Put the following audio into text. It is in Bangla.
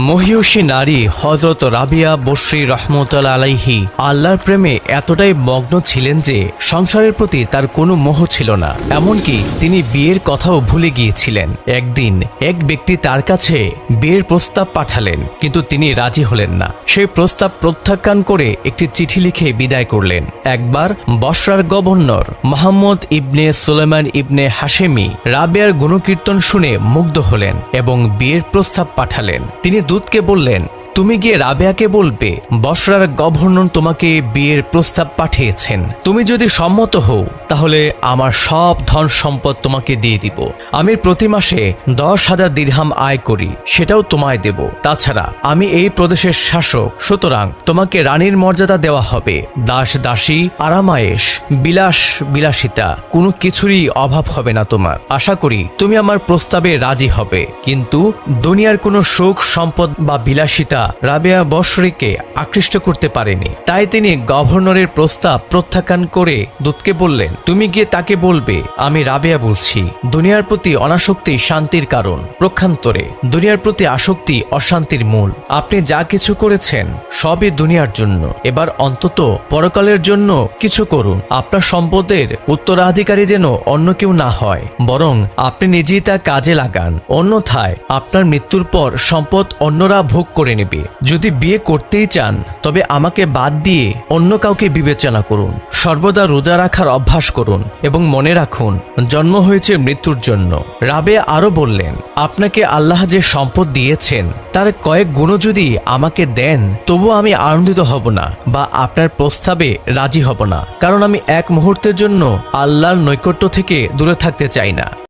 মহিয়সী নারী হযরত রাবিয়া বসরি রহমতুল্লাহ আলাইহি আল্লাহর প্রেমে এতটাই মগ্ন ছিলেন যে সংসারের প্রতি তার কোনো মোহ ছিল না। এমনকি তিনি বিয়ের কথাও ভুলে গিয়েছিলেন। একদিন এক ব্যক্তি তার কাছে বিয়ের প্রস্তাব পাঠালেন, কিন্তু তিনি রাজি হলেন না। সেই প্রস্তাব প্রত্যাখ্যান করে একটি চিঠি লিখে বিদায় করলেন। একবার বসরার গভর্নর মোহাম্মদ ইবনে সুলাইমান ইবনে হাশেমি রাবিয়ার গুণকীর্তন শুনে মুগ্ধ হলেন এবং বিয়ের প্রস্তাব পাঠালেন। তিনি দূতকে বললেন, তুমি গিয়ে রাবেয়াকে বলবে বসরার গভর্নর তোমাকে বিয়ের প্রস্তাব পাঠিয়েছেন। তুমি যদি সম্মত হও তাহলে আমার সব ধন সম্পদ তোমাকে দিয়ে দিব। আমি প্রতি মাসে 10,000 দিরহাম আয় করি, সেটাও তোমায় দেব। তাছাড়া আমি এই প্রদেশের শাসক, সুতরাং তোমাকে রানীর মর্যাদা দেওয়া হবে। দাস দাসী, আরামায়েশ, বিলাসিতা কোনো কিছুরই অভাব হবে না তোমার। আশা করি তুমি আমার প্রস্তাবে রাজি হবে। কিন্তু দুনিয়ার কোনো সুখ সম্পদ বা বিলাসিতা রাবেয়া বসরিকে আকৃষ্ট করতে পারেনি। তাই তিনি গভর্নরের প্রস্তাব প্রত্যাখ্যান করে দূতকে বললেন, তুমি গিয়ে তাকে বলবে আমি রাবেয়া বলছি, দুনিয়ার প্রতি অনাসক্তি শান্তির কারণ, প্রক্ষান্তরে দুনিয়ার প্রতি আসক্তি অশান্তির মূল। আপনি যা কিছু করেছেন সবই দুনিয়ার জন্য, এবার অন্তত পরকালের জন্য কিছু করুন। আপনার সম্পদের উত্তরাধিকারী যেন অন্য কেউ না হয়, বরং আপনি নিজেই তা কাজে লাগান। অন্যথায় আপনার মৃত্যুর পর সম্পদ অন্যরা ভোগ করে নেবে। যদি বিয়ে করতেই চান তবে আমাকে বাদ দিয়ে অন্য কাউকে বিবেচনা করুন। সর্বদা রোজা রাখার অভ্যাস করুন এবং মনে রাখুন জন্ম হয়েছে মৃত্যুর জন্য। রাবেয়া আরো বললেন, আপনাকে আল্লাহ যে সম্পদ দিয়েছেন তার কয়েক গুণ যদি আমাকে দেন তবু আমি আনন্দিত হব না বা আপনার প্রস্তাবে রাজি হব না, কারণ আমি এক মুহূর্তের জন্য আল্লাহর নৈকট্য থেকে দূরে থাকতে চাই না।